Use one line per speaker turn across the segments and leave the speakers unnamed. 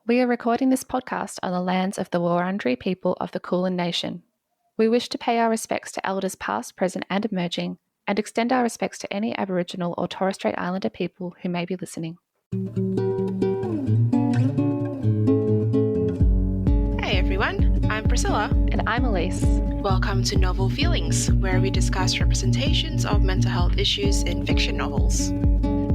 We are recording this podcast on the lands of the Wurundjeri people of the Kulin Nation. We wish to pay our respects to elders past, present and emerging, and extend our respects to any Aboriginal or Torres Strait Islander people who may be listening.
Hey everyone, I'm Priscilla.
And I'm Elise.
Welcome to Novel Feelings, where we discuss representations of mental health issues in fiction novels.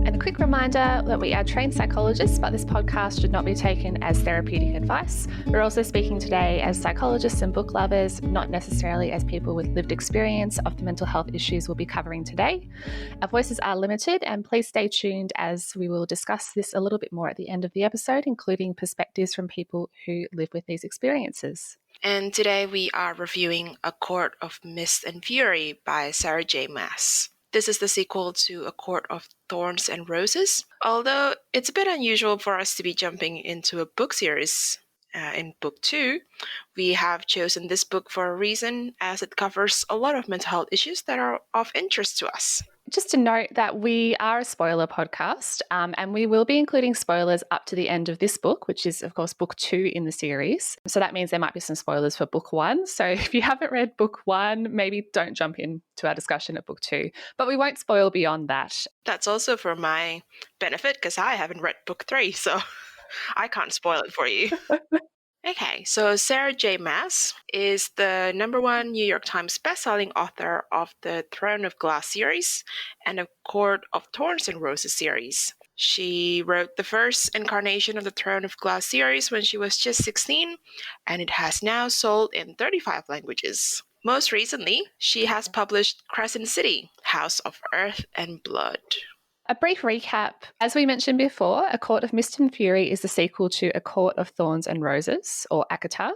And a quick reminder that we are trained psychologists, but this podcast should not be taken as therapeutic advice. We're also speaking today as psychologists and book lovers, not necessarily as people with lived experience of the mental health issues we'll be covering today. Our voices are limited, and please stay tuned as we will discuss this a little bit more at the end of the episode, including perspectives from people who live with these experiences.
And today we are reviewing A Court of Mist and Fury by Sarah J. Maas. This is the sequel to A Court of Thorns and Roses, although it's a bit unusual for us to be jumping into a book series in book 2. We have chosen this book for a reason, as it covers a lot of mental health issues that are of interest to us.
Just to note that we are a spoiler podcast, and we will be including spoilers up to the end of this book, which is, of course, book 2 in the series. So that means there might be some spoilers for book 1. So if you haven't read book 1, maybe don't jump into our discussion at book 2. But we won't spoil beyond that.
That's also for my benefit, because I haven't read book 3, so I can't spoil it for you. Okay, so Sarah J. Maas is the #1 New York Times bestselling author of the Throne of Glass series and A Court of Thorns and Roses series. She wrote the first incarnation of the Throne of Glass series when she was just 16, and it has now sold in 35 languages. Most recently, she has published Crescent City, House of Earth and Blood.
A brief recap. As we mentioned before, A Court of Mist and Fury is the sequel to A Court of Thorns and Roses, or ACOTAR.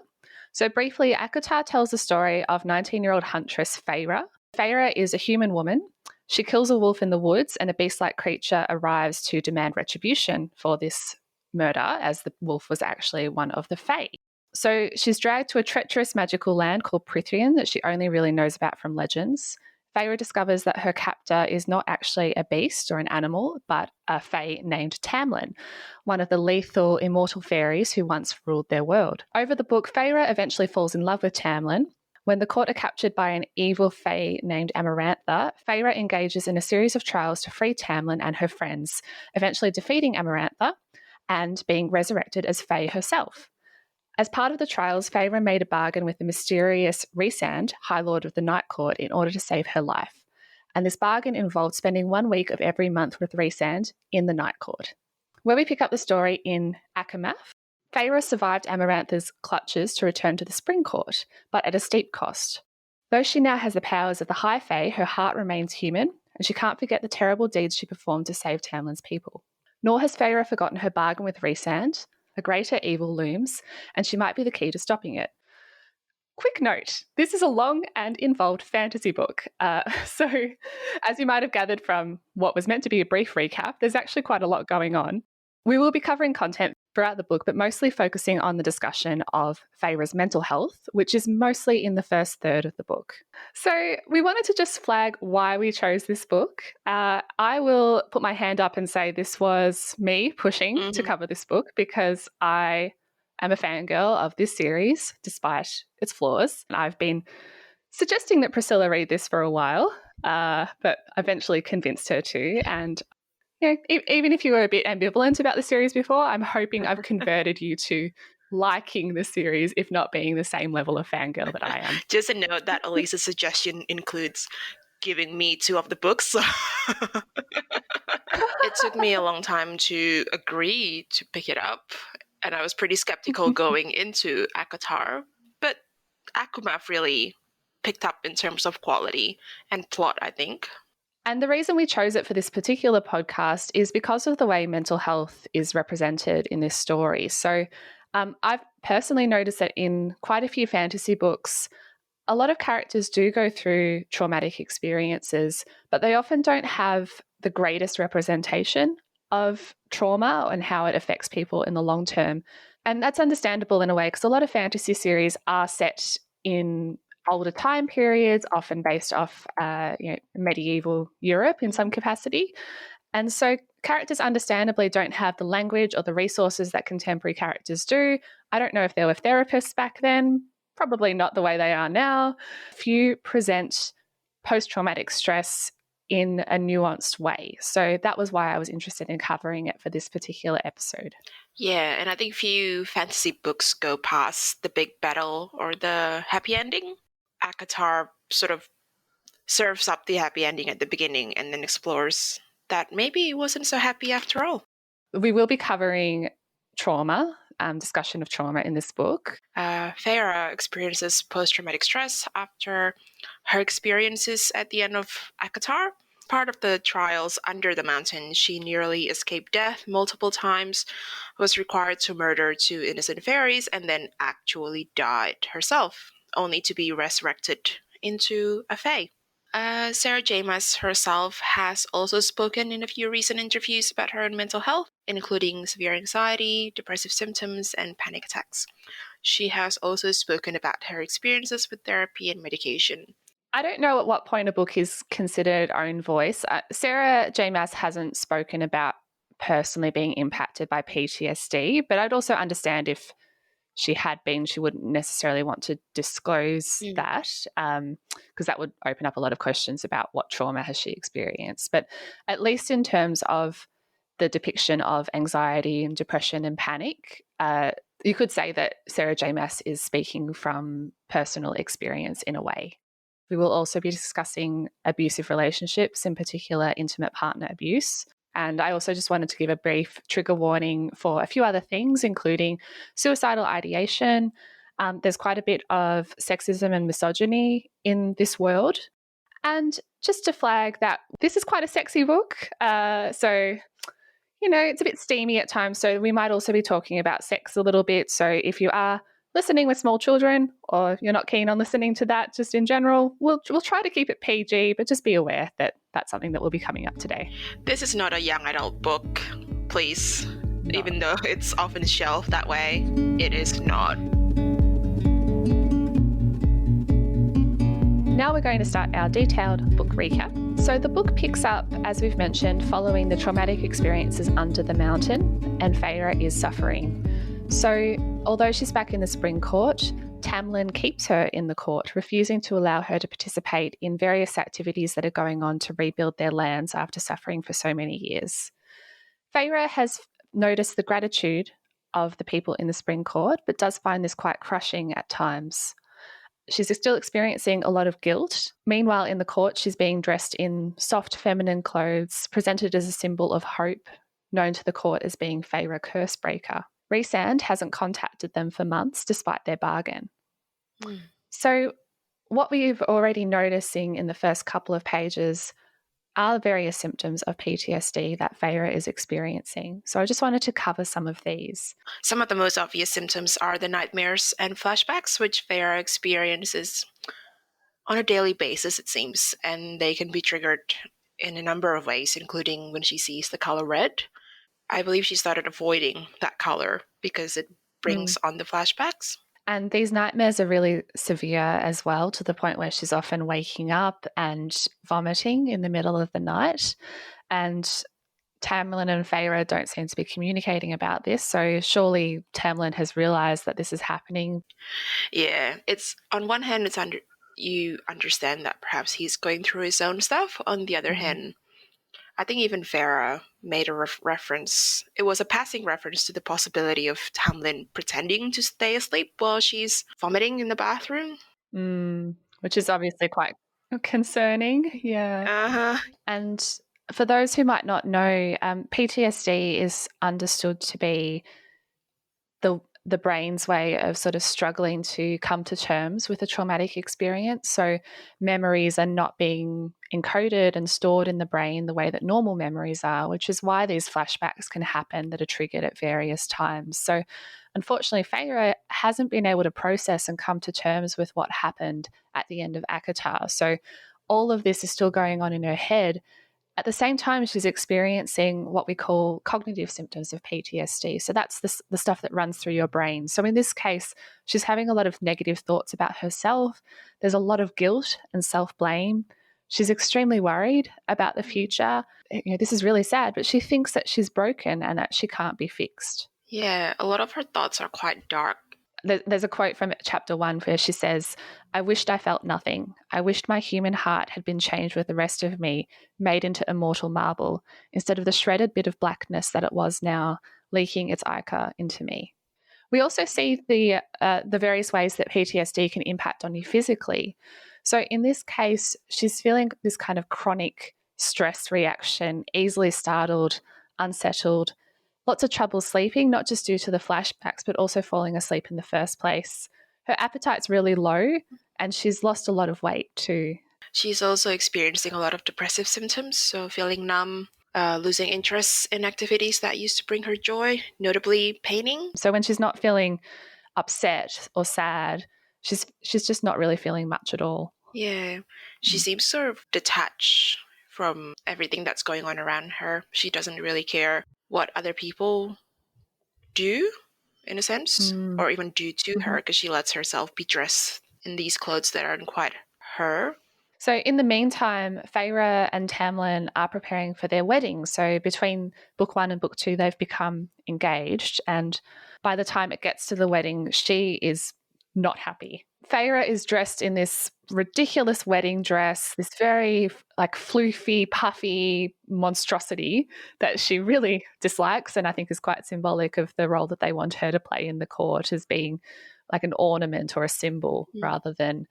So briefly, ACOTAR tells the story of 19-year-old huntress Feyre. Feyre is a human woman. She kills a wolf in the woods, and a beast-like creature arrives to demand retribution for this murder, as the wolf was actually one of the fae. So she's dragged to a treacherous magical land called Prithian that she only really knows about from legends. Feyre discovers that her captor is not actually a beast or an animal, but a fae named Tamlin, one of the lethal immortal fairies who once ruled their world. Over the book, Feyre eventually falls in love with Tamlin. When the court are captured by an evil fae named Amarantha, Feyre engages in a series of trials to free Tamlin and her friends, eventually defeating Amarantha and being resurrected as fae herself. As part of the trials, Feyre made a bargain with the mysterious Rhysand, High Lord of the Night Court, in order to save her life. And this bargain involved spending 1 week of every month with Rhysand in the Night Court. Where we pick up the story in ACOMAF, Feyre survived Amarantha's clutches to return to the Spring Court, but at a steep cost. Though she now has the powers of the High Fae, her heart remains human, and she can't forget the terrible deeds she performed to save Tamlin's people. Nor has Feyre forgotten her bargain with Rhysand. A greater evil looms, and she might be the key to stopping it. Quick note, this is a long and involved fantasy book. So as you might have gathered from what was meant to be a brief recap, there's actually quite a lot going on. We will be covering content throughout the book, but mostly focusing on the discussion of Feyre's mental health, which is mostly in the first third of the book. So we wanted to just flag why we chose this book. I will put my hand up and say this was me pushing to cover this book because I am a fangirl of this series, despite its flaws. And I've been suggesting that Priscilla read this for a while, but eventually convinced her to. And you know, even if you were a bit ambivalent about the series before, I'm hoping I've converted you to liking the series, if not being the same level of fangirl that I am.
Just a note that Elisa's suggestion includes giving me 2 of the books. So it took me a long time to agree to pick it up, and I was pretty skeptical going into ACOTAR, but ACOMAF really picked up in terms of quality and plot, I think.
And the reason we chose it for this particular podcast is because of the way mental health is represented in this story. So I've personally noticed that in quite a few fantasy books, a lot of characters do go through traumatic experiences, but they often don't have the greatest representation of trauma and how it affects people in the long term. And that's understandable in a way because a lot of fantasy series are set in older time periods, often based off medieval Europe in some capacity. And so characters understandably don't have the language or the resources that contemporary characters do. I don't know if there were therapists back then, probably not the way they are now. Few present post-traumatic stress in a nuanced way. So that was why I was interested in covering it for this particular episode.
Yeah, and I think few fantasy books go past the big battle or the happy ending. ACOTAR sort of serves up the happy ending at the beginning and then explores that maybe it wasn't so happy after all.
We will be covering trauma, discussion of trauma in this book.
Feyre experiences post-traumatic stress after her experiences at the end of ACOTAR. Part of the trials under the mountain, she nearly escaped death multiple times, was required to murder 2 innocent fairies, and then actually died herself, only to be resurrected into a fae. Sarah J. Maas herself has also spoken in a few recent interviews about her own mental health, including severe anxiety, depressive symptoms, and panic attacks. She has also spoken about her experiences with therapy and medication.
I don't know at what point a book is considered own voice. Sarah J. Maas hasn't spoken about personally being impacted by PTSD, but I'd also understand if she had been, she wouldn't necessarily want to disclose that, because that would open up a lot of questions about what trauma has she experienced. But at least in terms of the depiction of anxiety and depression and panic, you could say that Sarah J. Maas is speaking from personal experience in a way. We will also be discussing abusive relationships, in particular intimate partner abuse. And I also just wanted to give a brief trigger warning for a few other things, including suicidal ideation. There's quite a bit of sexism and misogyny in this world. And just to flag that this is quite a sexy book. So, it's a bit steamy at times. So we might also be talking about sex a little bit. So if you are listening with small children, or you're not keen on listening to that just in general, we'll try to keep it PG, but just be aware that that's something that will be coming up today.
This is not a young adult book, please. No. Even though it's often shelved that way, it is not.
Now we're going to start our detailed book recap. So the book picks up, as we've mentioned, following the traumatic experiences under the mountain, and Feyre is suffering. So although she's back in the Spring Court, Tamlin keeps her in the court, refusing to allow her to participate in various activities that are going on to rebuild their lands after suffering for so many years. Feyre has noticed the gratitude of the people in the Spring Court, but does find this quite crushing at times. She's still experiencing a lot of guilt. Meanwhile, in the court, she's being dressed in soft feminine clothes, presented as a symbol of hope, known to the court as being Feyre Cursebreaker. Rhysand hasn't contacted them for months despite their bargain. So what we've already noticing in the first couple of pages are various symptoms of PTSD that Feyre is experiencing. So I just wanted to cover some of these.
Some of the most obvious symptoms are the nightmares and flashbacks, which Feyre experiences on a daily basis, it seems, and they can be triggered in a number of ways, including when she sees the color red. I believe she started avoiding that color because it brings on the flashbacks.
And these nightmares are really severe as well, to the point where she's often waking up and vomiting in the middle of the night. And Tamlin and Feyre don't seem to be communicating about this. So surely Tamlin has realised that this is happening.
Yeah, it's on one hand, you understand that perhaps he's going through his own stuff. On the other hand, I think even Feyre made a reference. It was a passing reference to the possibility of Tamlin pretending to stay asleep while she's vomiting in the bathroom.
Which is obviously quite concerning. Yeah. And for those who might not know, PTSD is understood to be the brain's way of sort of struggling to come to terms with a traumatic experience. So memories are not being encoded and stored in the brain the way that normal memories are, which is why these flashbacks can happen that are triggered at various times. So unfortunately, Feyre hasn't been able to process and come to terms with what happened at the end of ACOTAR. So all of this is still going on in her head. At the same time, she's experiencing what we call cognitive symptoms of PTSD. So that's the stuff that runs through your brain. So in this case, she's having a lot of negative thoughts about herself. There's a lot of guilt and self-blame. She's extremely worried about the future. This is really sad, but she thinks that she's broken and that she can't be fixed.
Yeah, a lot of her thoughts are quite dark.
There's a quote from chapter 1 where she says, "I wished I felt nothing. I wished my human heart had been changed with the rest of me, made into immortal marble, instead of the shredded bit of blackness that it was now, leaking its ichor into me." We also see the various ways that PTSD can impact on you physically. So in this case, she's feeling this kind of chronic stress reaction, easily startled, unsettled, lots of trouble sleeping, not just due to the flashbacks, but also falling asleep in the first place. Her appetite's really low, and she's lost a lot of weight too.
She's also experiencing a lot of depressive symptoms, so feeling numb, losing interest in activities that used to bring her joy, notably painting.
So when she's not feeling upset or sad, she's just not really feeling much at all.
Yeah, she seems sort of detached from everything that's going on around her. She doesn't really care what other people do, in a sense, or even do to her, because she lets herself be dressed in these clothes that aren't quite her.
So in the meantime, Feyre and Tamlin are preparing for their wedding. So between book 1 and book 2, they've become engaged. And by the time it gets to the wedding, she is not happy. Feyre is dressed in this ridiculous wedding dress, this very like floofy, puffy monstrosity that she really dislikes, and I think is quite symbolic of the role that they want her to play in the court, as being like an ornament or a symbol rather than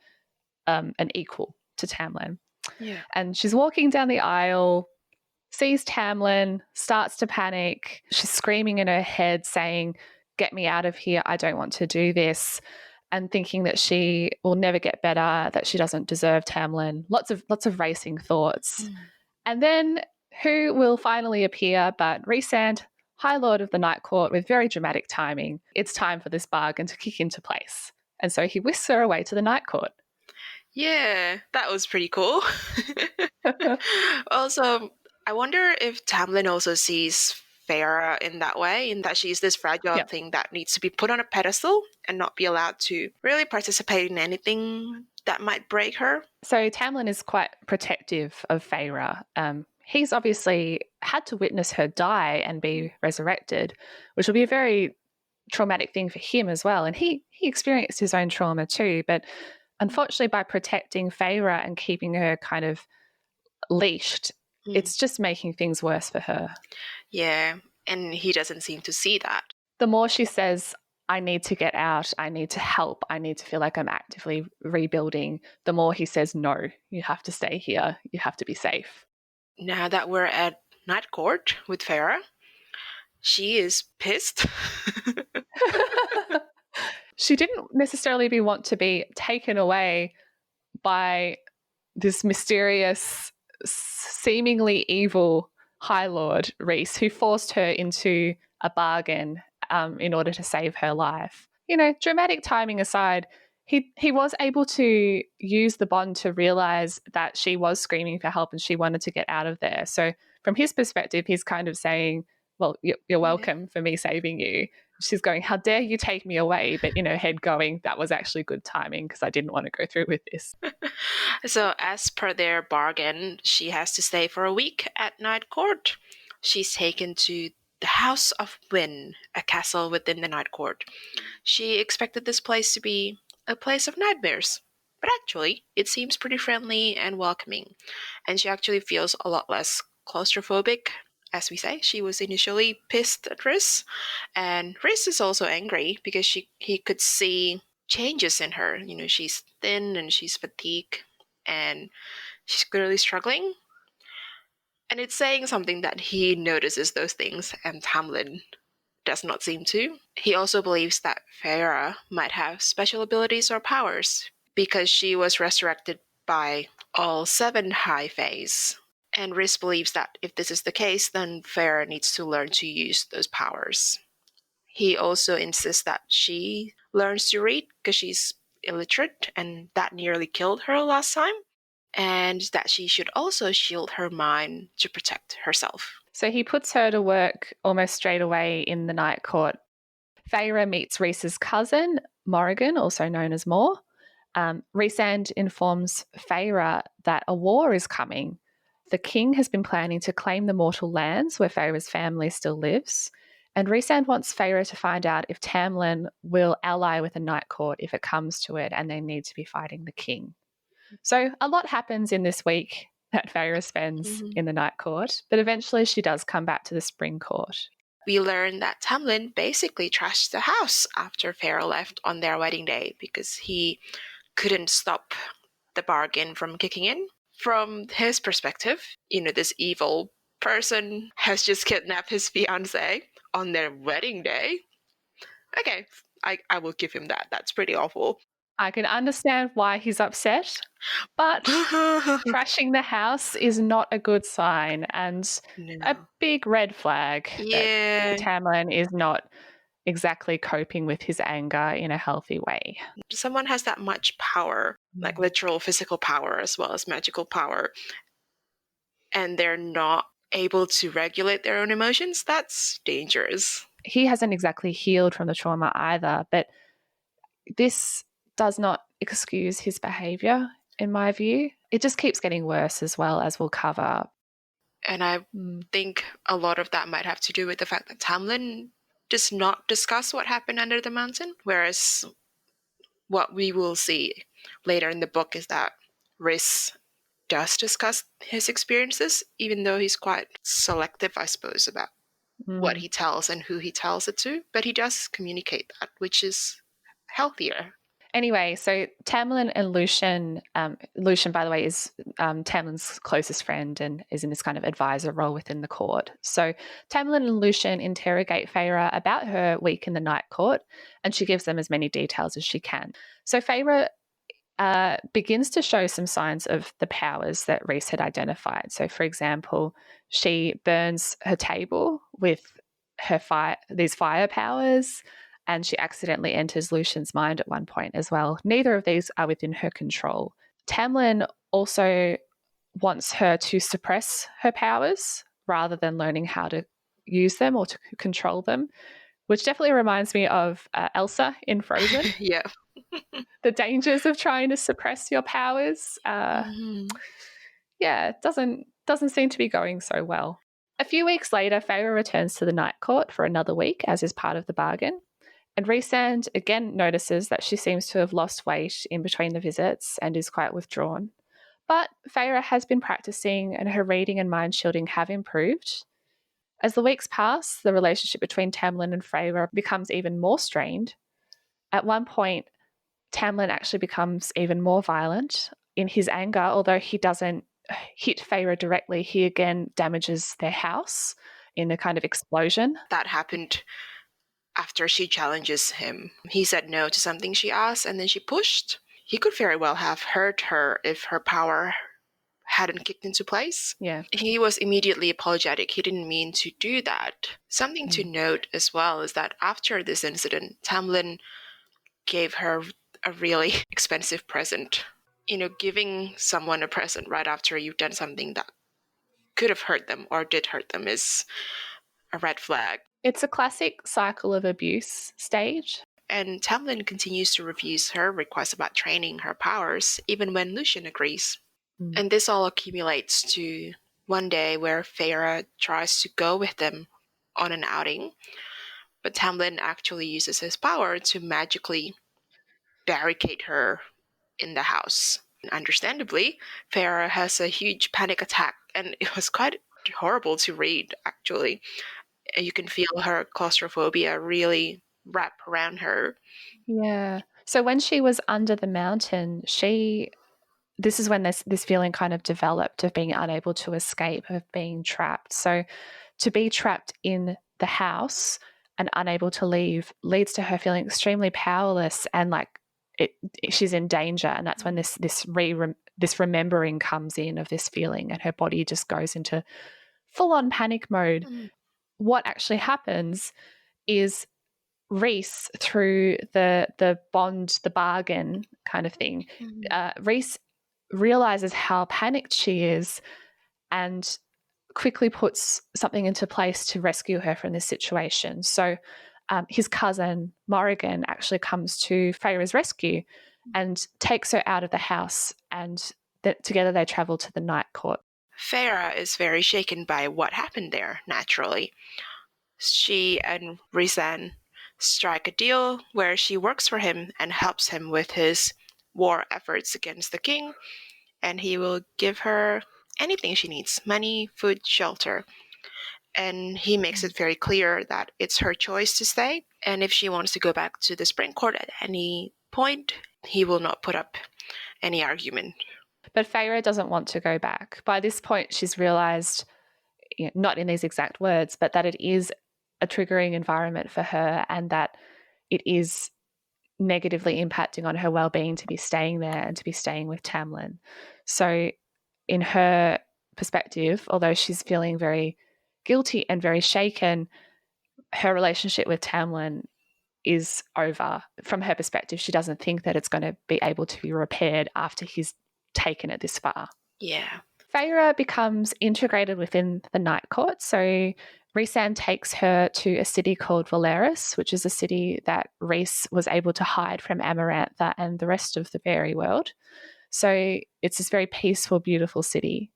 an equal to Tamlin.
Yeah.
And she's walking down the aisle, sees Tamlin, starts to panic. She's screaming in her head saying, "Get me out of here. I don't want to do this." And thinking that she will never get better, that she doesn't deserve Tamlin. Lots of racing thoughts. And then who will finally appear but Rhysand, High Lord of the Night Court, with very dramatic timing. It's time for this bargain to kick into place. And so he whisks her away to the Night Court.
Yeah, that was pretty cool. Also, I wonder if Tamlin also sees Feyre in that way, in that she's this fragile thing that needs to be put on a pedestal and not be allowed to really participate in anything that might break her.
So Tamlin is quite protective of Feyre. He's obviously had to witness her die and be resurrected, which will be a very traumatic thing for him as well. And he experienced his own trauma too. But unfortunately, by protecting Feyre and keeping her kind of leashed, it's just making things worse for her.
Yeah, and he doesn't seem to see that.
The more she says, "I need to get out, I need to help, I need to feel like I'm actively rebuilding," the more he says, "No, you have to stay here, you have to be safe."
Now that we're at Night Court with Feyre, she is pissed.
She didn't necessarily want to be taken away by this mysterious, seemingly evil High Lord Rhys, who forced her into a bargain in order to save her life. Dramatic timing aside, he was able to use the bond to realize that she was screaming for help and she wanted to get out of there. So from his perspective, he's kind of saying, "Well, you're welcome for me saving you." She's going, "How dare you take me away?" But head going, "That was actually good timing because I didn't want to go through with this."
So as per their bargain, she has to stay for a week at Night Court. She's taken to the House of Wynn, a castle within the Night Court. She expected this place to be a place of nightmares, but actually it seems pretty friendly and welcoming, and she actually feels a lot less claustrophobic. As we say, she was initially pissed at Rhys, and Rhys is also angry because he could see changes in her. She's thin and she's fatigued and she's clearly struggling. And it's saying something that he notices those things and Tamlin does not seem to. He also believes that Feyre might have special abilities or powers because she was resurrected by all 7 high faes. And Rhys believes that if this is the case, then Feyre needs to learn to use those powers. He also insists that she learns to read because she's illiterate and that nearly killed her last time, and that she should also shield her mind to protect herself.
So he puts her to work almost straight away in the Night Court. Feyre meets Rhys's cousin, Morrigan, also known as Moore, Rhysand informs Feyre that a war is coming. The king has been planning to claim the mortal lands where Feyre's family still lives, and Rhysand wants Feyre to find out if Tamlin will ally with the Night Court if it comes to it and they need to be fighting the king. So a lot happens in this week that Feyre spends in the Night Court, but eventually she does come back to the Spring Court.
We learn that Tamlin basically trashed the house after Feyre left on their wedding day because he couldn't stop the bargain from kicking in. From his perspective, this evil person has just kidnapped his fiancée on their wedding day. Okay, I will give him that. That's pretty awful.
I can understand why he's upset, but trashing the house is not a good sign and a big red flag that Tamlin is not exactly coping with his anger in a healthy way.
Someone has that much power, like literal physical power as well as magical power, and they're not able to regulate their own emotions. That's dangerous.
He hasn't exactly healed from the trauma either, but this does not excuse his behaviour, in my view. It just keeps getting worse as well, as we'll cover.
And I think a lot of that might have to do with the fact that Tamlin does not discuss what happened under the mountain, whereas what we will see later in the book is that Rhys does discuss his experiences, even though he's quite selective, I suppose, about what he tells and who he tells it to. But he does communicate that, which is healthier.
Anyway, so Tamlin and Lucien, Lucien, by the way, is Tamlin's closest friend and is in this kind of advisor role within the court. So Tamlin and Lucien interrogate Feyre about her week in the Night Court, and she gives them as many details as she can. So Feyre begins to show some signs of the powers that Rhys had identified. So, for example, she burns her table with these fire powers, and she accidentally enters Lucien's mind at one point as well. Neither of these are within her control. Tamlin also wants her to suppress her powers rather than learning how to use them or to control them, which definitely reminds me of Elsa in Frozen.
Yeah.
The dangers of trying to suppress your powers. Yeah, it doesn't seem to be going so well. A few weeks later, Feyre returns to the Night Court for another week as is part of the bargain. And Rhysand again notices that she seems to have lost weight in between the visits and is quite withdrawn. But Feyre has been practicing and her reading and mind shielding have improved. As the weeks pass, the relationship between Tamlin and Feyre becomes even more strained. At one point, Tamlin actually becomes even more violent. In his anger, although he doesn't hit Feyre directly, he again damages their house in a kind of explosion.
That happened after she challenges him. He said no to something she asked and then she pushed. He could very well have hurt her if her power hadn't kicked into place.
Yeah.
He was immediately apologetic. He didn't mean to do that. Something to note as well is that after this incident, Tamlin gave her a really expensive present. Giving someone a present right after you've done something that could have hurt them or did hurt them is a red flag.
It's a classic cycle of abuse stage.
And Tamlin continues to refuse her request about training her powers, even when Lucien agrees. And this all accumulates to one day where Feyre tries to go with them on an outing, but Tamlin actually uses his power to magically barricade her in the house. And understandably, Feyre has a huge panic attack, and it was quite horrible to read, actually. You can feel her claustrophobia really wrap around her.
Yeah. So when she was under the mountain, this is when this feeling kind of developed of being unable to escape, of being trapped. So to be trapped in the house and unable to leave leads to her feeling extremely powerless and like she's in danger. And that's when this remembering comes in of this feeling, and her body just goes into full-on panic mode. What actually happens is Rhys, through the bond, the bargain kind of thing, Rhys realizes how panicked she is and quickly puts something into place to rescue her from this situation. So his cousin Morrigan actually comes to Feyre's rescue and takes her out of the house, and together they travel to the night court.
Feyre is very shaken by what happened there, naturally. She and Rhys strike a deal where she works for him and helps him with his war efforts against the king, and he will give her anything she needs: money, food, shelter. And he makes it very clear that it's her choice to stay, and if she wants to go back to the Spring Court at any point, he will not put up any argument.
But Feyre doesn't want to go back. By this point, she's realised, not in these exact words, but that it is a triggering environment for her, and that it is negatively impacting on her well-being to be staying there and to be staying with Tamlin. So in her perspective, although she's feeling very guilty and very shaken, her relationship with Tamlin is over. From her perspective, she doesn't think that it's going to be able to be repaired after he's taken it this far.
Yeah.
Feyre becomes integrated within the Night Court. So Rhys takes her to a city called Valeris, which is a city that Rhys was able to hide from Amarantha and the rest of the fairy world. So it's this very peaceful, beautiful city.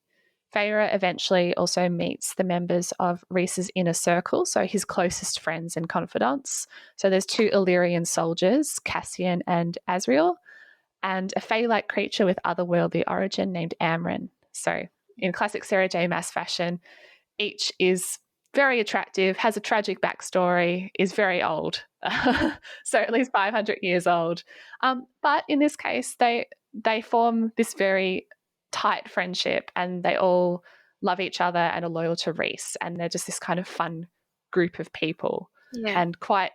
Feyre eventually also meets the members of Rhys's inner circle, so his closest friends and confidants. So there's 2 Illyrian soldiers, Cassian and Azriel, and a fae-like creature with otherworldly origin named Amren. So in classic Sarah J. Maas fashion, each is very attractive, has a tragic backstory, is very old, so at least 500 years old. But in this case, they form this very tight friendship, and they all love each other and are loyal to Rhys, and they're just this kind of fun group of people, and quite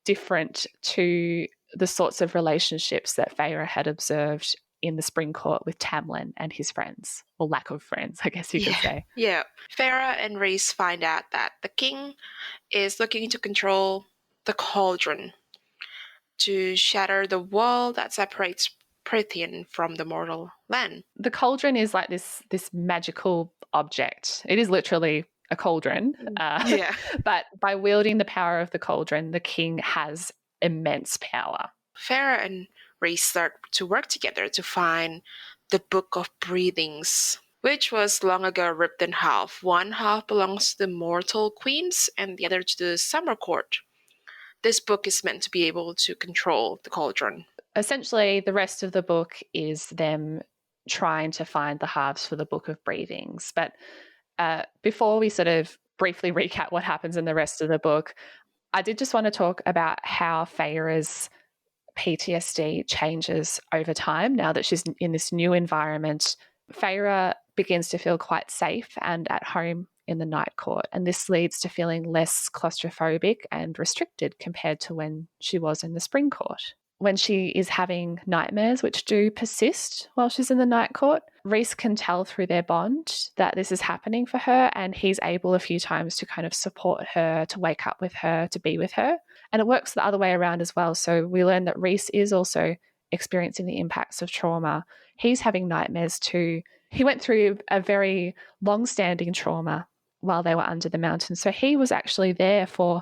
different to the sorts of relationships that Feyre had observed in the Spring Court with Tamlin and his friends, or lack of friends, I guess you could say.
Yeah. Feyre and Rhys find out that the king is looking to control the cauldron, to shatter the wall that separates Prythian from the mortal land.
The cauldron is like this magical object. It is literally a cauldron. But by wielding the power of the cauldron, the king has immense power.
Feyre and Rhys start to work together to find the Book of Breathings, which was long ago ripped in half. One half belongs to the mortal queens and the other to the Summer Court. This book is meant to be able to control the cauldron.
Essentially, the rest of the book is them trying to find the halves for the Book of Breathings. But before we sort of briefly recap what happens in the rest of the book, I did just want to talk about how Feyre's PTSD changes over time. Now that she's in this new environment, Feyre begins to feel quite safe and at home in the Night Court, and this leads to feeling less claustrophobic and restricted compared to when she was in the Spring Court. When she is having nightmares, which do persist while she's in the Night Court, Rhys can tell through their bond that this is happening for her, and he's able a few times to kind of support her, to wake up with her, to be with her. And it works the other way around as well. So we learn that Rhys is also experiencing the impacts of trauma. He's having nightmares too. He went through a very long-standing trauma while they were under the mountain. So he was actually there for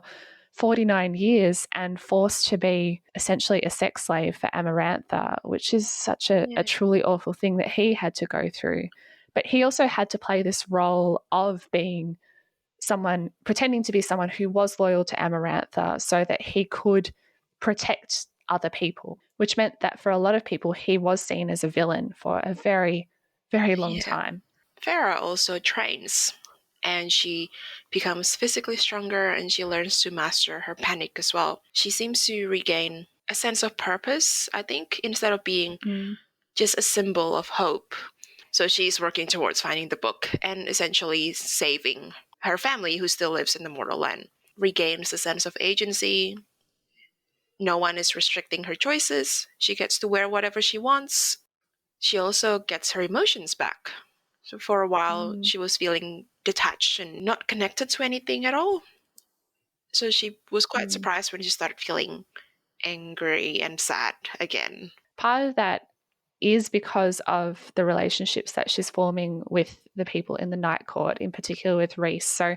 49 years and forced to be essentially a sex slave for Amarantha, which is such a truly awful thing that he had to go through. But he also had to play this role of being someone, pretending to be someone who was loyal to Amarantha so that he could protect other people, which meant that for a lot of people, he was seen as a villain for a very, very long time.
Feyre also trains, and she becomes physically stronger, and she learns to master her panic as well. She seems to regain a sense of purpose, I think, instead of being just a symbol of hope. So she's working towards finding the book and essentially saving her family, who still lives in the mortal land. Regains a sense of agency. No one is restricting her choices. She gets to wear whatever she wants. She also gets her emotions back. So for a while, she was feeling detached and not connected to anything at all. So she was quite surprised when she started feeling angry and sad again.
Part of that is because of the relationships that she's forming with the people in the Night Court, in particular with Rhys. So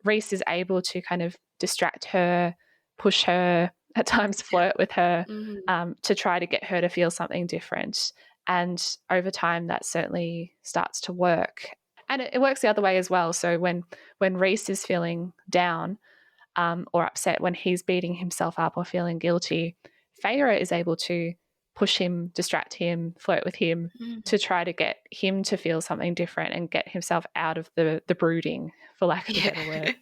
Rhys is able to kind of distract her, push her, at times flirt with her
Mm-hmm.
to try to get her to feel something different. And over time, that certainly starts to work. And it works the other way as well. So when Rhys is feeling down or upset, when he's beating himself up or feeling guilty, Feyre is able to push him, distract him, flirt with him to try to get him to feel something different and get himself out of the brooding, for lack of a better word.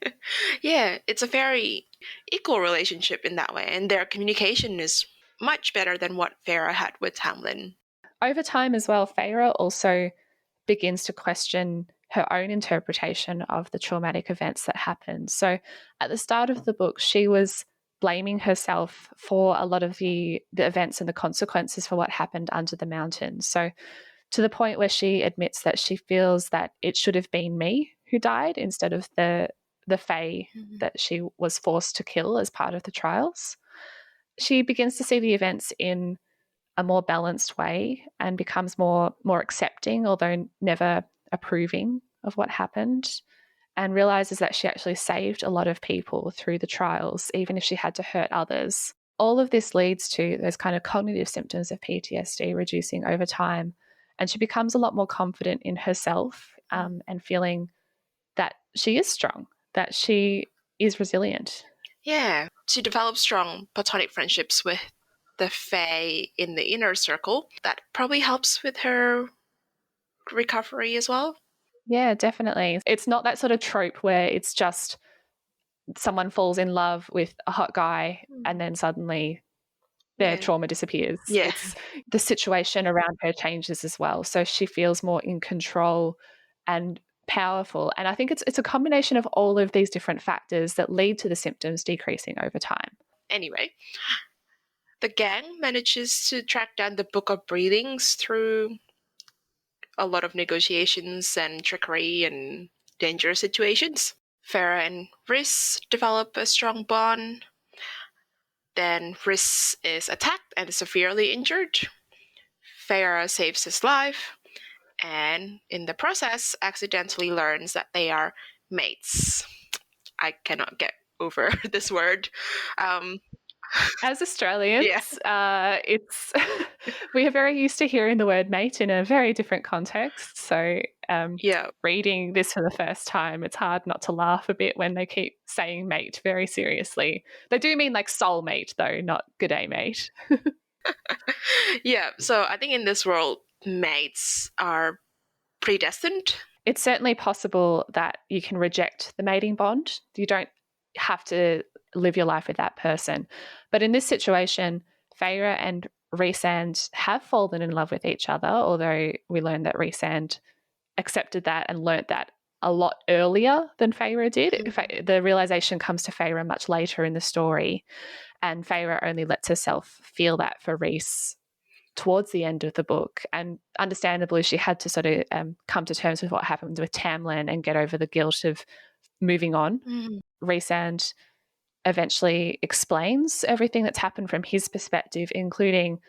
Yeah, it's a very equal relationship in that way, and their communication is much better than what Feyre had with Tamlin.
Over time as well, Feyre also begins to question her own interpretation of the traumatic events that happened. So at the start of the book, she was blaming herself for a lot of the events and the consequences for what happened under the mountain. So to the point where she admits that she feels that it should have been me who died instead of the fae that she was forced to kill as part of the trials. She begins to see the events in a more balanced way and becomes more accepting, although never approving of what happened, and realizes that she actually saved a lot of people through the trials, even if she had to hurt others. All of this leads to those kind of cognitive symptoms of PTSD reducing over time, and she becomes a lot more confident in herself and feeling that she is strong, that she is resilient.
Yeah, she develops strong platonic friendships with the Fae in the inner circle. That probably helps with her recovery as well.
Yeah, definitely. It's not that sort of trope where it's just someone falls in love with a hot guy and then suddenly their trauma disappears.
Yeah.
It's the situation around her changes as well. So she feels more in control and powerful. And I think it's a combination of all of these different factors that lead to the symptoms decreasing over time.
Anyway, the gang manages to track down the Book of Breathings through a lot of negotiations and trickery and dangerous situations. Feyre and Rhys develop a strong bond. Then Rhys is attacked and severely injured. Feyre saves his life, and in the process, accidentally learns that they are mates. I cannot get over this word.
As Australians,
Yeah.
it's we are very used to hearing the word mate in a very different context. So,
Yeah.
reading this for the first time, it's hard not to laugh a bit when they keep saying mate very seriously. They do mean like soulmate, though, not good day mate.
Yeah. So I think in this world, mates are predestined.
It's certainly possible that you can reject the mating bond. You don't have to live your life with that person. But in this situation, Feyre and Rhysand have fallen in love with each other, although we learned that Rhysand accepted that and learnt that a lot earlier than Feyre did. The realization comes to Feyre much later in the story, and Feyre only lets herself feel that for Rhys towards the end of the book. And understandably, she had to sort of come to terms with what happened with Tamlin and get over the guilt of moving on. Rhysand eventually explains everything that's happened from his perspective, including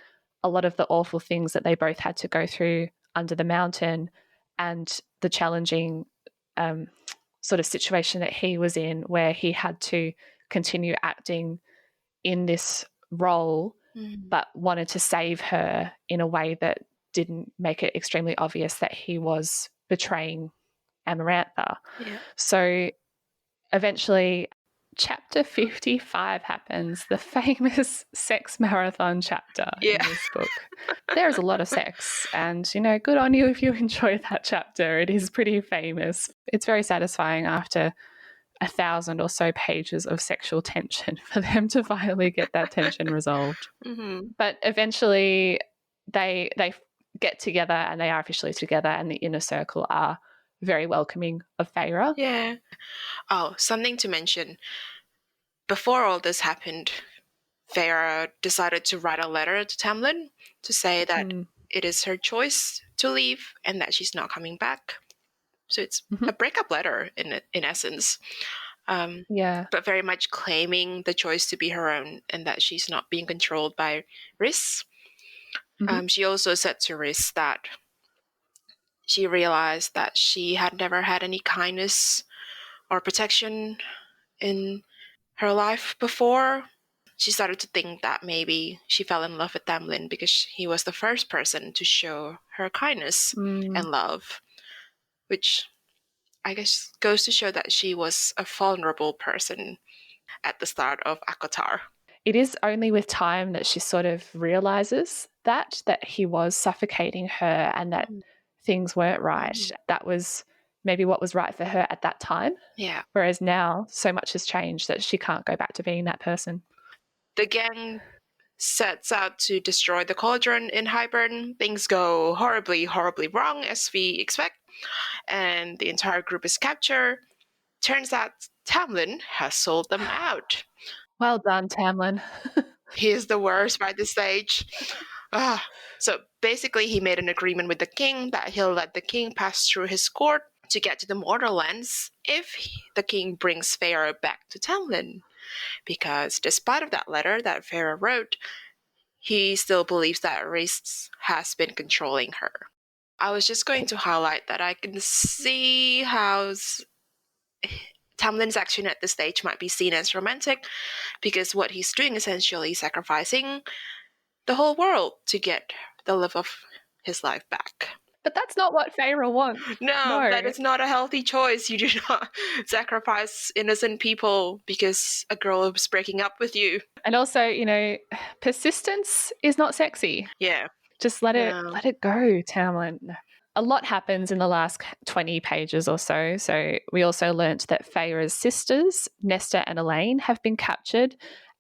a lot of the awful things that they both had to go through under the mountain and the challenging sort of situation that he was in, where he had to continue acting in this role but wanted to save her in a way that didn't make it extremely obvious that he was betraying Amarantha.
Yeah.
So eventually, chapter 55 happens, the famous sex marathon chapter in this book. There is a lot of sex, and, you know, good on you if you enjoy that chapter. It is pretty famous. It's very satisfying after 1,000 or so pages of sexual tension for them to finally get that tension resolved. But eventually they get together and they are officially together, and the inner circle are very welcoming of Feyre.
Yeah. Oh, something to mention. Before all this happened, Feyre decided to write a letter to Tamlin to say that it is her choice to leave and that she's not coming back. So it's a breakup letter in essence. But very much claiming the choice to be her own and that she's not being controlled by Rhys. She also said to Rhys that she realized that she had never had any kindness or protection in her life before. she started to think that maybe she fell in love with Tamlin because he was the first person to show her kindness and love, which I guess goes to show that she was a vulnerable person at the start of ACOTAR.
It is only with time that she sort of realizes that he was suffocating her and that things weren't right. That was maybe what was right for her at that time.
Yeah.
Whereas now so much has changed that she can't go back to being that person.
The gang sets out to destroy the cauldron in Hybern. Things go horribly, horribly wrong, as we expect, and the entire group is captured. Turns out Tamlin has sold them out.
Well done, Tamlin.
He is the worst by this stage. So basically, he made an agreement with the king that he'll let the king pass through his court to get to the Mortarlands if the king brings Feyre back to Tamlin. Because despite of that letter that Feyre wrote, he still believes that Rhys has been controlling her. I was just going to highlight that I can see how Tamlin's action at this stage might be seen as romantic, because what he's doing is essentially sacrificing the whole world to get the love of his life back.
But that's not what Feyre wants.
No, that is not a healthy choice. You do not sacrifice innocent people because a girl is breaking up with you.
And also, persistence is not sexy.
Yeah.
Just let it go, Tamlin. A lot happens in the last 20 pages or so. So we also learnt that Feyre's sisters, Nesta and Elaine, have been captured,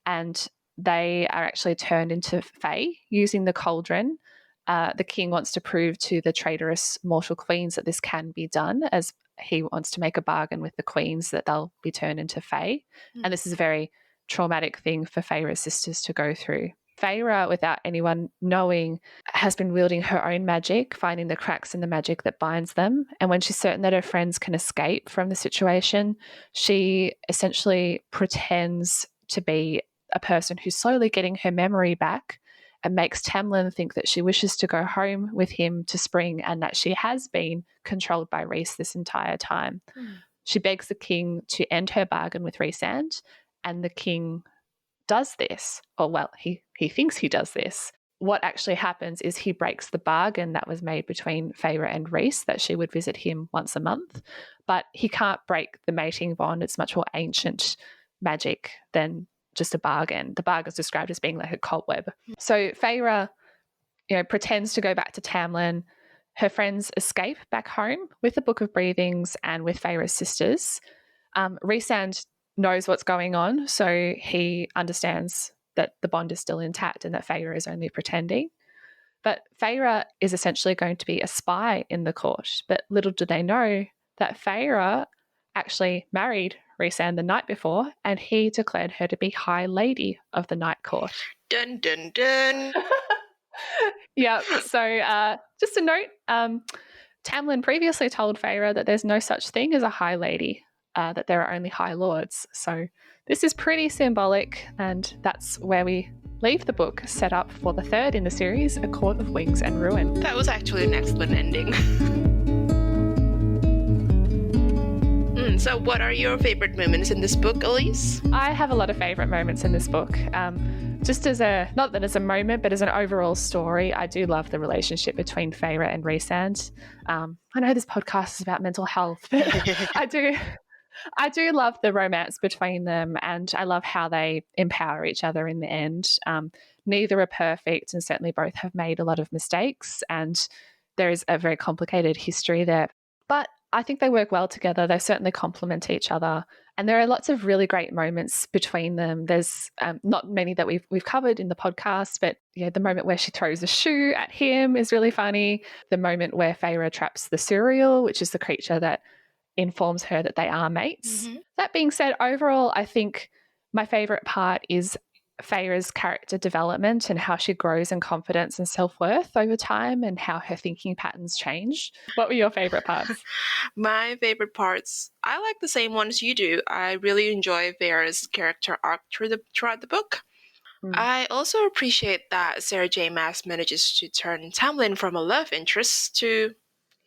and they are actually turned into fae using the cauldron. The king wants to prove to the traitorous mortal queens that this can be done, as he wants to make a bargain with the queens that they'll be turned into fae. And this is a very traumatic thing for Feyre's sisters to go through. Feyre, without anyone knowing, has been wielding her own magic, finding the cracks in the magic that binds them. And when she's certain that her friends can escape from the situation, she essentially pretends to be a person who's slowly getting her memory back and makes Tamlin think that she wishes to go home with him to Spring and that she has been controlled by Rhys this entire time. She begs the king to end her bargain with Rhysand, and the king does this. Or, well, he thinks he does this. What actually happens is he breaks the bargain that was made between Feyre and Rhys that she would visit him once a month, but he can't break the mating bond. It's much more ancient magic than just a bargain. The bargain is described as being like a cobweb. So Feyre, pretends to go back to Tamlin. Her friends escape back home with the Book of Breathings and with Feyre's sisters. Rhysand knows what's going on, so he understands that the bond is still intact and that Feyre is only pretending. But Feyre is essentially going to be a spy in the court. But little do they know that Feyre actually married Rhysand the night before, and he declared her to be High Lady of the Night Court.
Dun, dun, dun.
Yeah, so just a note, Tamlin previously told Feyre that there's no such thing as a High Lady, that there are only High Lords. So this is pretty symbolic, and that's where we leave the book, set up for the third in the series, A Court of Wings and Ruin.
That was actually an excellent ending. So what are your favorite moments in this book, Elise?
I have a lot of favorite moments in this book. Just as not that as a moment, but as an overall story, I do love the relationship between Feyre and Rhysand. I know this podcast is about mental health, but I do love the romance between them, and I love how they empower each other in the end. Neither are perfect, and certainly both have made a lot of mistakes, and there is a very complicated history there. But I think they work well together. They certainly complement each other. And there are lots of really great moments between them. There's not many that we've covered in the podcast, but the moment where she throws a shoe at him is really funny. The moment where Feyre traps the Suriel, which is the creature that informs her that they are mates. That being said, overall, I think my favourite part is Feyre's character development and how she grows in confidence and self-worth over time and how her thinking patterns change. What were your favourite parts?
My favourite parts, I like the same ones you do. I really enjoy Feyre's character arc throughout the book. I also appreciate that Sarah J. Maas manages to turn Tamlin from a love interest to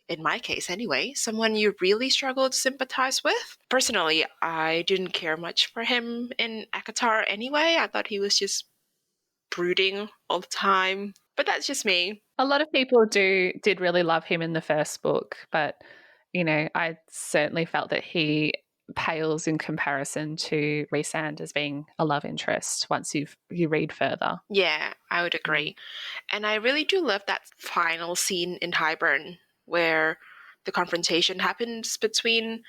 in my case anyway, someone you really struggle to sympathize with. Personally, I didn't care much for him in ACOTAR anyway. I thought he was just brooding all the time. But that's just me.
A lot of people did really love him in the first book, but I certainly felt that he pales in comparison to Rhysand as being a love interest once you read further.
Yeah, I would agree. And I really do love that final scene in Hybern where the confrontation happens between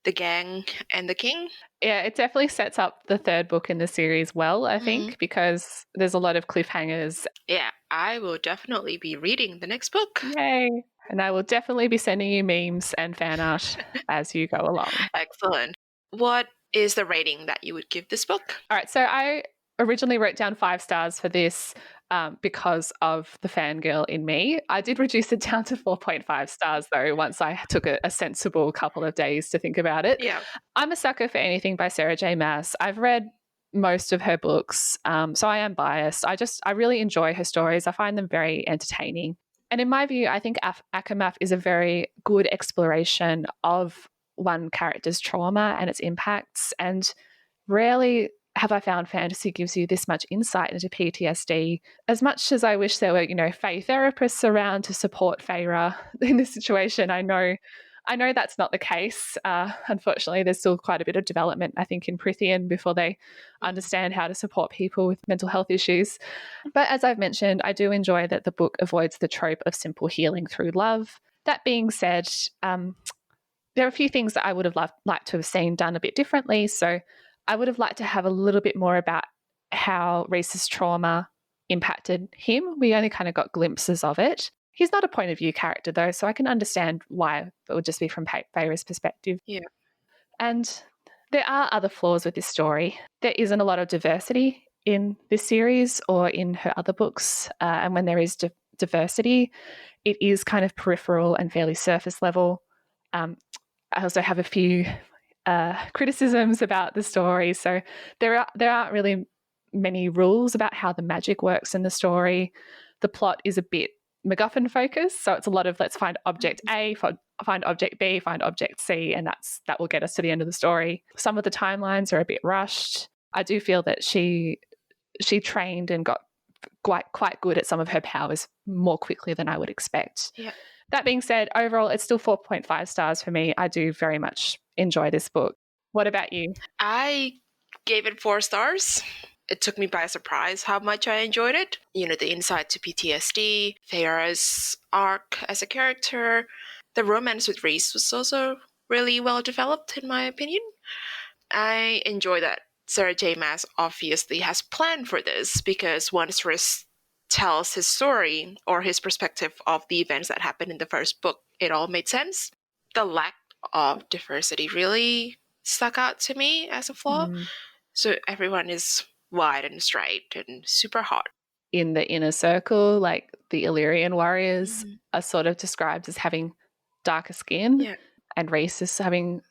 the gang and the king.
Yeah, it definitely sets up the third book in the series well, I think, because there's a lot of cliffhangers.
Yeah, I will definitely be reading the next book.
Yay! And I will definitely be sending you memes and fan art as you go along.
Excellent. What is the rating that you would give this book?
All right, so I originally wrote down 5 stars for this because of the fangirl in me. I did reduce it down to 4.5 stars, though, once I took a sensible couple of days to think about it.
Yeah.
I'm a sucker for anything by Sarah J. Maas. I've read most of her books, so I am biased. I really enjoy her stories. I find them very entertaining. And in my view, I think ACOMAF is a very good exploration of one character's trauma and its impacts. And rarely have I found fantasy gives you this much insight into PTSD. As much as I wish there were, Fae therapists around to support Feyre in this situation, I know that's not the case. Unfortunately, there's still quite a bit of development, I think, in Prithian before they understand how to support people with mental health issues. But as I've mentioned, I do enjoy that the book avoids the trope of simple healing through love. That being said, there are a few things that I would have liked to have seen done a bit differently. So I would have liked to have a little bit more about how Rhys's trauma impacted him. We only kind of got glimpses of it. He's not a point of view character, though, so I can understand why it would just be from Feyre's perspective.
Yeah.
And there are other flaws with this story. There isn't a lot of diversity in this series or in her other books. And when there is diversity, it is kind of peripheral and fairly surface level. I also have a few criticisms about the story. So there aren't really many rules about how the magic works in the story. The plot is a bit MacGuffin focused, so it's a lot of let's find object A, find object B, find object C, and that will get us to the end of the story. Some of the timelines are a bit rushed. I do feel that she trained and got quite good at some of her powers more quickly than I would expect.
Yeah.
That being said, overall, it's still 4.5 stars for me. I do very much enjoy this book. What about you?
I gave it 4 stars. It took me by surprise how much I enjoyed it. The insight to PTSD, Feyre's arc as a character. The romance with Rhys was also really well developed, in my opinion. I enjoy that Sarah J. Maas obviously has planned for this, because once Rhys tells his story or his perspective of the events that happened in the first book, it all made sense. The lack of diversity really stuck out to me as a flaw. So everyone is wide and straight and super hot.
In the inner circle, like the Illyrian warriors are sort of described as having darker skin, and Rhys is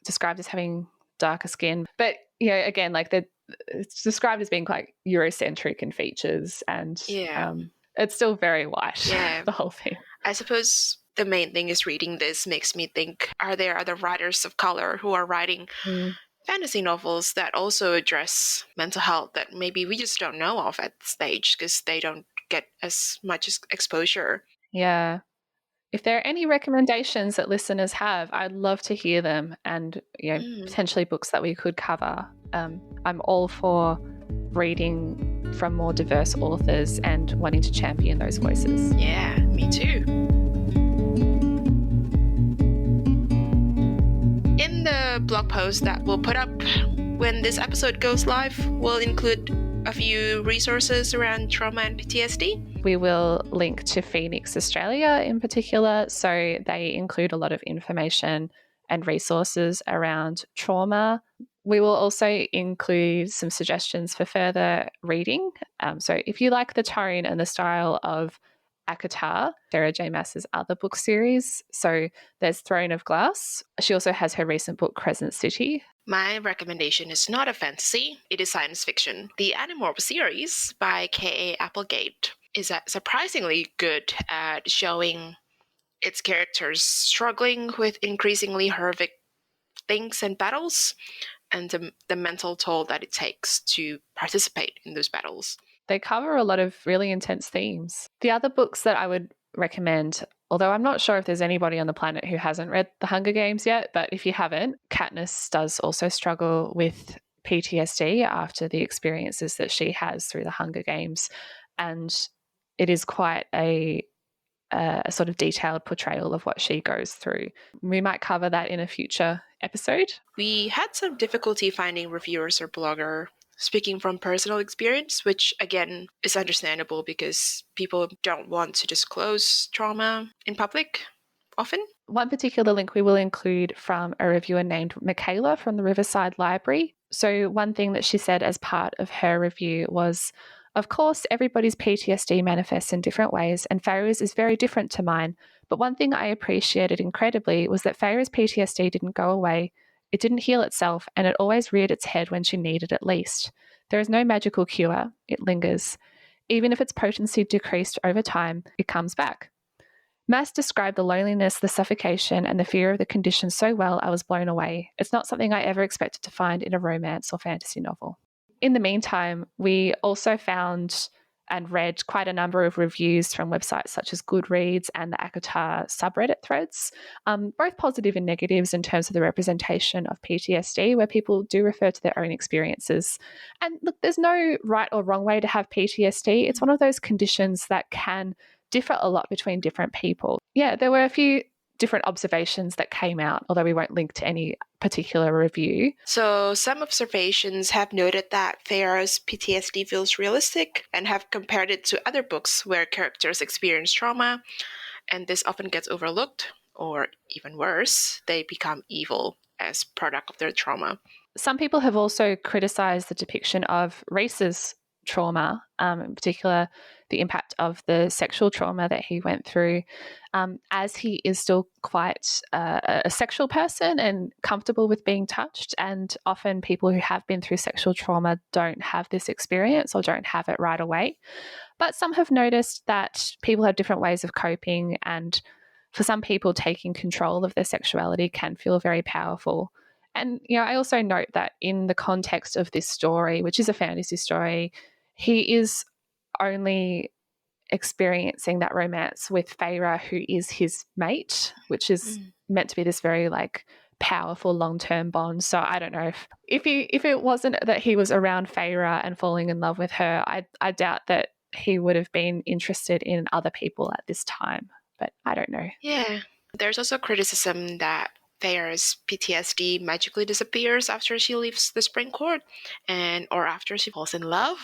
described as having darker skin. But again, like it's described as being quite Eurocentric in features, and it's still very white. The whole thing.
I suppose the main thing is reading this makes me think: are there other writers of color who are writing fantasy novels that also address mental health that maybe we just don't know of at this stage because they don't get as much exposure?
Yeah. If there are any recommendations that listeners have, I'd love to hear them, and potentially books that we could cover. I'm all for reading from more diverse authors and wanting to champion those voices.
Yeah, me too. In the blog post that we'll put up when this episode goes live, we'll include a few resources around trauma and PTSD.
We will link to Phoenix Australia in particular, so they include a lot of information and resources around trauma. We will also include some suggestions for further reading. So if you like the tone and the style of ACOTAR, Sarah J. Maas's other book series, so there's Throne of Glass. She also has her recent book, Crescent City.
My recommendation is not a fantasy, it is science fiction. The Animorph series by K.A. Applegate is surprisingly good at showing its characters struggling with increasingly horrific things and battles, and the mental toll that it takes to participate in those battles.
They cover a lot of really intense themes. The other books that I would recommend, although I'm not sure if there's anybody on the planet who hasn't read The Hunger Games yet, but if you haven't, Katniss does also struggle with PTSD after the experiences that she has through the Hunger Games. And it is quite a sort of detailed portrayal of what she goes through. We might cover that in a future episode.
We had some difficulty finding reviewers or blogger speaking from personal experience, which again is understandable because people don't want to disclose trauma in public often.
One particular link we will include from a reviewer named Michaela from the Riverside Library. So one thing that she said as part of her review was, of course, everybody's PTSD manifests in different ways, and Feyre's is very different to mine. But one thing I appreciated incredibly was that Feyre's PTSD didn't go away. It didn't heal itself, and it always reared its head when she needed it least. There is no magical cure. It lingers. Even if its potency decreased over time, it comes back. Maas described the loneliness, the suffocation, and the fear of the condition so well I was blown away. It's not something I ever expected to find in a romance or fantasy novel. In the meantime, we also found and read quite a number of reviews from websites such as Goodreads and the ACOTAR subreddit threads, both positive and negatives in terms of the representation of PTSD, where people do refer to their own experiences. And look, there's no right or wrong way to have PTSD. It's one of those conditions that can differ a lot between different people. Yeah, there were a few different observations that came out, although we won't link to any particular review.
So some observations have noted that Feyre's PTSD feels realistic and have compared it to other books where characters experience trauma, and this often gets overlooked, or even worse, they become evil as product of their trauma.
Some people have also criticized the depiction of Rhys's trauma, in particular the impact of the sexual trauma that he went through, as he is still quite a sexual person and comfortable with being touched. And often people who have been through sexual trauma don't have this experience or don't have it right away. But some have noticed that people have different ways of coping, and for some people, taking control of their sexuality can feel very powerful. And, I also note that in the context of this story, which is a fantasy story, he is only experiencing that romance with Feyre, who is his mate, which is meant to be this very powerful long-term bond. So I don't know if it wasn't that he was around Feyre and falling in love with her, I doubt that he would have been interested in other people at this time. But I don't know.
Yeah. There's also criticism that Feyre's PTSD magically disappears after she leaves the Spring Court or after she falls in love.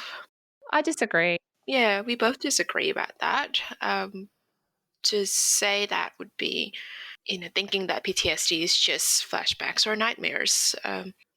I disagree.
Yeah, we both disagree about that. To say that would be, thinking that PTSD is just flashbacks or nightmares.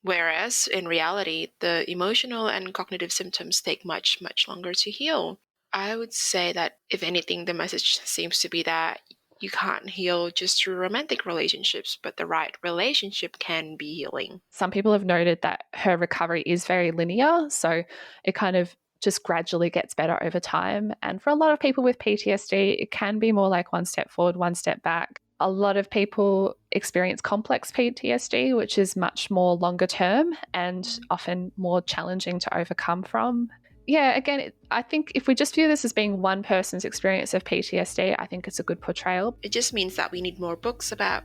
Whereas in reality, the emotional and cognitive symptoms take much, much longer to heal. I would say that if anything, the message seems to be that you can't heal just through romantic relationships, but the right relationship can be healing.
Some people have noted that her recovery is very linear, so it kind of just gradually gets better over time. And for a lot of people with PTSD, it can be more like one step forward, one step back. A lot of people experience complex PTSD, which is much more longer term and often more challenging to overcome from. Yeah, again, I think if we just view this as being one person's experience of PTSD, I think it's a good portrayal.
It just means that we need more books about,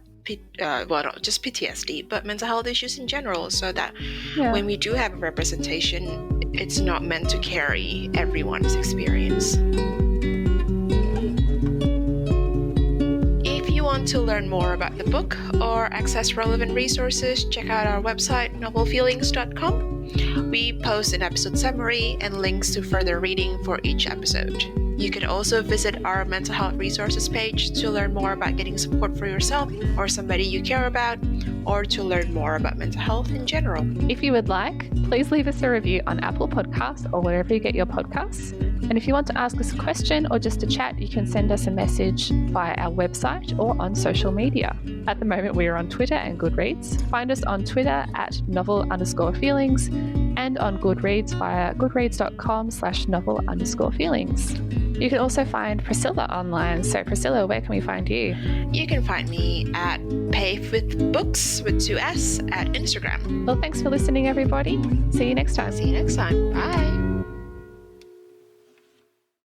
not just PTSD, but mental health issues in general, so that when we do have a representation, it's not meant to carry everyone's experience. If you want to learn more about the book or access relevant resources, check out our website, novelfeelings.com. We post an episode summary and links to further reading for each episode. You can also visit our mental health resources page to learn more about getting support for yourself or somebody you care about, or to learn more about mental health in general.
If you would like, please leave us a review on Apple Podcasts or wherever you get your podcasts. And if you want to ask us a question or just to chat, you can send us a message via our website or on social media. At the moment, we are on Twitter and Goodreads. Find us on Twitter at novel_feelings and on Goodreads via goodreads.com/novel_feelings. You can also find Priscilla online. So Priscilla, where can we find you?
You can find me at PayWithBooks with 2S at Instagram.
Well, thanks for listening, everybody. See you next time.
See you next time. Bye.